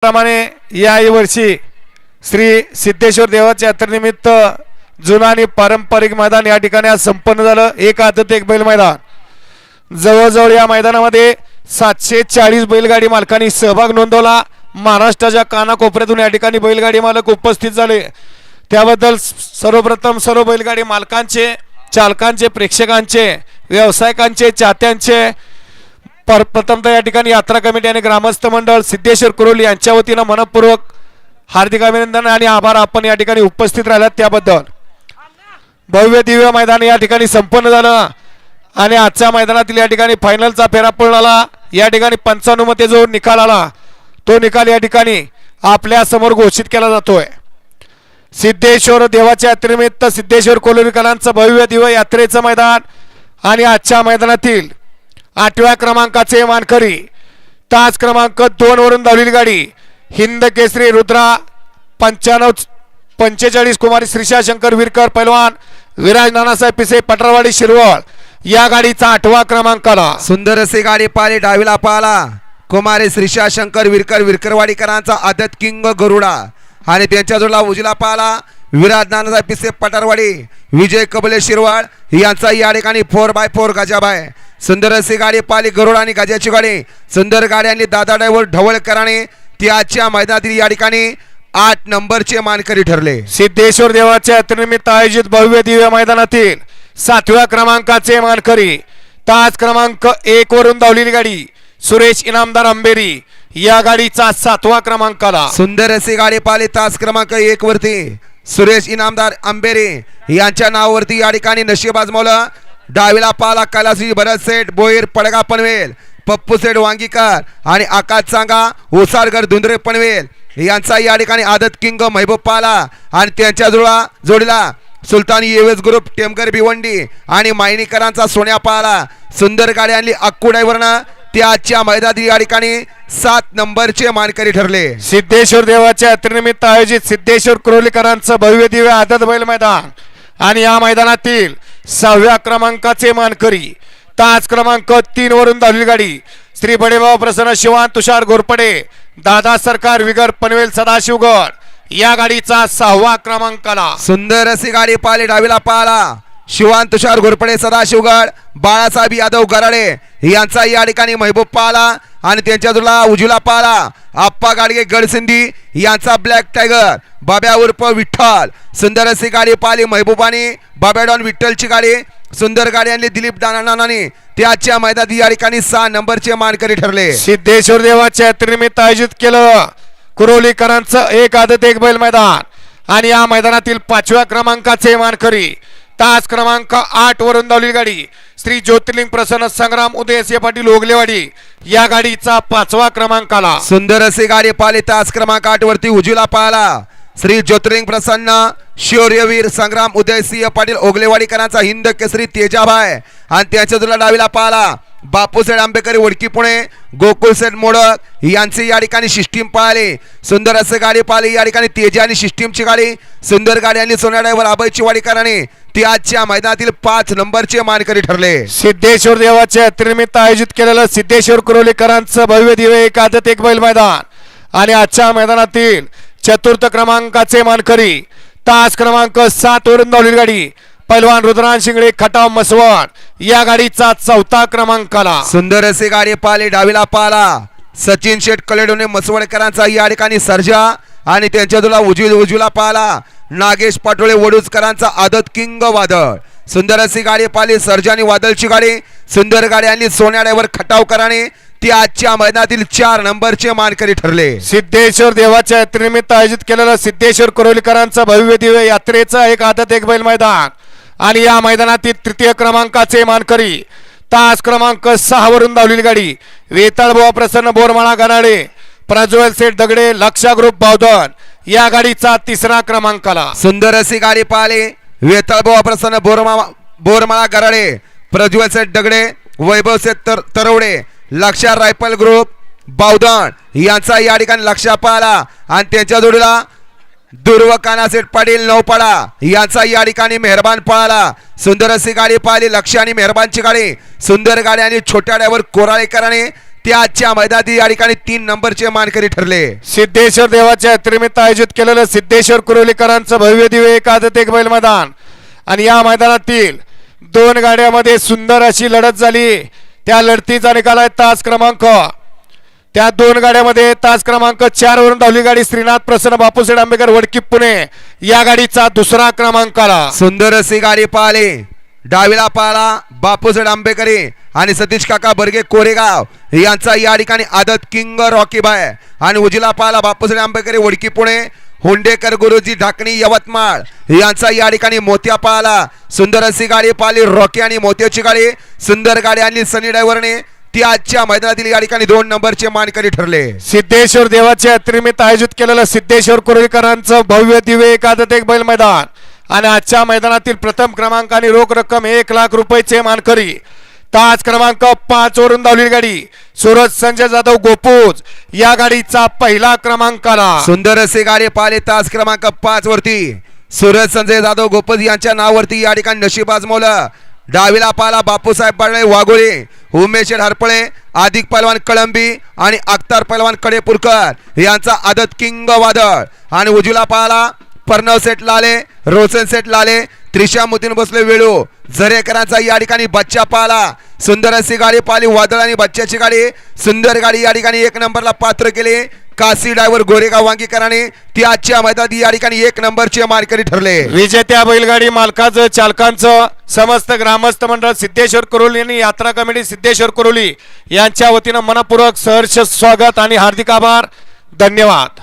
प्रमाणे याही वर्षी श्री सिद्धेश्वर देवाच्या यात्रेनिमित्त जुना आणि पारंपरिक मैदान या ठिकाणी आज संपन्न झालं। एक आदत एक बैल मैदान। जवळजवळ या मैदानामध्ये 740 बैलगाडी मालकांनी सहभाग नोंदवला। महाराष्ट्राच्या कानाकोपऱ्यातून या ठिकाणी बैलगाडी मालक उपस्थित झाले। त्याबद्दल सर्वप्रथम सर्व बैलगाडी मालकांचे, चालकांचे, प्रेक्षकांचे, व्यावसायिकांचे, चाहत्यांचे प्रथमतः या ठिकाणी यात्रा कमिटी आणि ग्रामस्थ मंडळ सिद्धेश्वर कुरोली यांच्या वतीने मनपूर्वक हार्दिक अभिनंदन आणि आभार। आपण या ठिकाणी उपस्थित राहिलात त्याबद्दल। भव्य दिव्य मैदान या ठिकाणी संपन्न झालं आणि आजच्या मैदानातील या ठिकाणी फायनलचा फेरा पडला। या ठिकाणी 95 मध्ये जो निकाल आला तो निकाल या ठिकाणी आपल्या समोर घोषित केला जातोय। सिद्धेश्वर देवाच्या यात्रेनिमित्त सिद्धेश्वर कोल्हेकरांचं भव्य दिव्य यात्रेचं मैदान आणि आजच्या मैदानातील 8व्या क्रमांकाचे मानकरी तास क्रमांक 2 वरून धावलेली गाडी हिंद केसरी रुद्रा 95-45 कुमारी श्रीशा शंकर विरकर पैलवान विराज नानासाहेब पिसे पटरवाडी शिरवळ या गाडीचा 8वा क्रमांकाला सुंदर अशी गाडी पाली डावीला पाला कुमारी श्रीशा शंकर विरकर विरकरवाडीकरांचा आदत किंग गरुडा आणि त्यांच्या जोडला उजला पाला विराज नानासाहेब पिसे पटरवाडी विजय कबले शिरवाळ यांचा या ठिकाणी 4x4 गजाबाई। सुंदर अशी गाडी पाली गरुडा आणि गजाची गाडी सुंदर गाडी आणि दादा ड्रायव्हर ढवळकरांनी त्याच्या मैदानातील या ठिकाणी 8 नंबरचे मानकरी ठरले। सिद्धेश्वर देवाच्या यात्रेनिमित्त आयोजित भव्य दिव्य मैदानातील 7व्या क्रमांकाचे मानकरी तास क्रमांक 1 वरून धावलेली गाडी सुरेश इनामदार अंबेरी या गाडीचा 7वा क्रमांकाला सुंदर अशी गाडी पाली तास क्रमांक 1 वरती सुरेश इनामदार अंबेरी यांच्या नावावरती या ठिकाणी नशीब आजमावलं। डावीला पाला कैलासी भरत सेठ बोईर पडगा पनवेल पप्पू सेठ वांगीकर आणि आकाश सांगा ओसारगर धुंद्रे पनवेल यांचा या ठिकाणी आदत किंग महबूब पाला आणि त्यांच्या जोडीला सुलतानी येवेज ग्रुप टेमकर भिवंडी आणि मायनीकरांचा सोन्या पाला। सुंदर गाडी आणली अक्कू ड्रायव्हरनं त्याच्या मैदानातील या ठिकाणी 7 नंबरचे मानकरी ठरले। सिद्धेश्वर देवाच्या यात्रेनिमित्त आयोजित सिद्धेश्वर कुरोलीकरांचं भव्य दिव्य आदत बैल मैदान आणि या मैदानातील 6व्या क्रमांकाचे मानकरी तास क्रमांक 3 वरून धावलेली गाडी श्री बडेबाबा प्रसन्न शिवान तुषार घोरपडे दादा सरकार विगर पनवेल सदाशिवगड या गाडीचा 6वा क्रमांकाला सुंदर अशी गाडी पाली डावीला पाला शिवान तुषार घोरपडे सदाशिवगड बाळासाहेब यादव गराडे यांचा या ठिकाणी महबूब पाला आणि त्यांच्या जोडला उजला पाला आप्पा गाडगे गडसिंधी यांचा ब्लॅक टायगर बाब्या उर्फ विठ्ठल। सुंदर अशी गाडी पाली महबूबानी बाब्या डॉन विठ्ठलची गाडी सुंदर गाडी आणली दिलीप नानाने त्याच्या मैदानात या ठिकाणी 6 नंबरचे मानकरी ठरले। सिद्धेश्वर देवाच्या यात्रेनिमित्त आयोजित केलं कुरोलीकरांचं एक आदत एक बैल मैदान आणि या मैदानातील 5व्या क्रमांकाचे मानकरी तास क्रमांक 8 वरून धावलेली गाडी श्री ज्योतिर्लिंग प्रसन्न संग्राम उदयसिंह पाटील ओगलेवाडी या गाडीचा 5वा क्रमांकाला सुंदर अशी गाडी पाली तास क्रमांक 8 वरती उजवीला पाला श्री ज्योतिर्लिंग प्रसन्न शौर्यवीर संग्राम उदयसिंह पाटील ओगलेवाडीकरांचा हिंद केसरी तेजाबाई आणि त्याच्या जोडीला डावीला पाला बापूसेठ आंबेकरी वडकी पुणे गोकुळ सेठ मोडक यांची या ठिकाणी सिस्टीम पाळली। सुंदर असे गाडी पाळली या ठिकाणी तेजा आणि सिस्टीमची गाडी सुंदर गाडी आणि सोन्या ड्रायव्हर अभयची वाडीकरांनी ती आजच्या मैदानातील 5 नंबरचे मानकरी ठरले। सिद्धेश्वर देवाच्या यात्रेनिमित्त आयोजित केलेलं सिद्धेश्वर कुरोलीकरांचं भव्य दिव्य एक आदत एक बैल मैदान आणि आजच्या मैदानातील 4th क्रमांकाचे मानकरी तास क्रमांक 7 वरून धावलेली गाडी पैलवान रुद्रान शिंगडे खटाव मसवड या गाडीचा 4था क्रमांकाला सुंदर अशी गाडी पाली डावीला पाला सचिन शेठ कलेडोने मसवडकरांचा या ठिकाणी सर्जा आणि त्यांच्या जोडीला उजवीला पाला नागेश पाटोळे वडूजकरांचा आदत किंग वादळ। सुंदर अशी गाडी पाली सर्जा आणि वादळची गाडी सुंदर गाडी आणि सोन्या ड्रायव्हर खटावकरांनी ती आजच्या मैदानातील 4 नंबरचे मानकरी ठरले। सिद्धेश्वर देवाच्या यात्रेनिमित्त आयोजित केलेलं सिद्धेश्वर कुरोलीकरांचं भव्य दिव्य यात्रेचा एक आदत एक बैल मैदान आणि या मैदानातील 3य क्रमांकाचे मानकरी तास क्रमांक 6 वरून धावलेली गाडी वेताळबुवा प्रसन्न बोरमाळा गनाडे प्रज्वल सेठ दगडे लक्षा ग्रुप बावधन या गाडीचा 3रा क्रमांकाला सुंदर अशी गाडी पाहिली वेताळबुवा प्रसन्न बोरमाळा गराडे प्रज्वल सेठ दगडे वैभव सेठ तरवडे लक्षा रायफल ग्रुप बावधन यांचा या ठिकाणी लक्षा पाहिला आणि त्यांच्या जोडीला दुर्व कानासेठ पाटील नौपाडा यांचा या ठिकाणी मेहरबान पळाला। सुंदर अशी गाडी पाहिली लक्ष आणि मेहरबानची गाडी सुंदर गाडी आणि छोट्या ड्रायव्हर कोराळेकरांनी ते आजच्या मैदानात या ठिकाणी 3 नंबरचे मानकरी ठरले. सिद्धेश्वर देवाच्या यात्रेनिमित्त आयोजित केलेलं सिद्धेश्वर कुरोलीकरांचं भव्य दिव्य एक आदत एक बैल मैदान आणि या मैदानातील 2 गाड्यामध्ये सुंदर अशी लढत झाली. त्या लढतीचा निकाल आहे तास क्रमांक. त्या 2 गाड्यामध्ये तास क्रमांक 4 वरून धावली गाडी श्रीनाथ प्रसन्न बापूसाहेब आंबेकर वडकी पुणे या गाडीचा दुसरा क्रमांक आला. सुंदर अशी गाडी पाहिली. डावीला पाहिला बापूसाहेब आंबेकरी आणि सतीश काका बर्गे कोरेगाव यांचा या ठिकाणी आदत किंग रॉकी बाय आणि उजला पाहिला बापूसाहेब आंबेकरी वडकी पुणे हुंडेकर गुरुजी ढाकणी यवतमाळ यांचा या ठिकाणी मोत्या पाहिला. सुंदर अशी गाडी पाहिली. रॉकी आणि मोत्याची गाडी सुंदर गाडी आणि सनी ड्रायव्हरने ती आजच्या मैदानातील या ठिकाणी 2 नंबरचे मानकरी ठरले. सिद्धेश्वर देवाच्या यात्रेनिमित्त आयोजित केलेलं सिद्धेश्वर कुरोलीकरांचं भव्य दिव्य एक आदत एक बैल मैदान आणि आजच्या मैदानातील प्रथम क्रमांक आणि रोख रक्कम 1 लाख रुपयाचे मानकरी तास क्रमांक 5 वरून धावलेली गाडी सूरज संजय जाधव गोपूज या गाडीचा पहिला क्रमांक आला. सुंदर असे गाडी पाहिले. तास क्रमांक 5 वरती सूरज संजय जाधव गोपज यांच्या नावावरती या ठिकाणी नशीब आजमावलं. डावीला पाला बापूसाहेब बाळे वाघोळे उमेश हरपळे आदिक पहलवान कळंबी आणि अख्तार पहलवान कडेपूरकर यांचा आदत किंग वादळ आणि उजवीला पाला प्रणव सेठ लाले रोशन सेठ लाले त्रिशा मुतीन बसले वेळू झरेकरांचा या ठिकाणी बच्चा पाला. सुंदर अशी गाडी पाहिली. वादळ आणि बच्च्याची गाडी सुंदर गाडी या ठिकाणी 1 नंबरला पात्र केले. काशी ड्रायव्हर गोरेगाव वांगीकरांनी ती आजच्या मैदानात या ठिकाणी 1 नंबरचे मानकरी ठरले. विजेत्या बैलगाडी मालकाचं चालकांचं समस्त ग्रामस्थ मंडळ सिद्धेश्वर कुरोली आणि यात्रा कमिटी सिद्धेश्वर कुरोली यांच्या वतीनं मनपूर्वक सहर्ष स्वागत आणि हार्दिक आभार. धन्यवाद.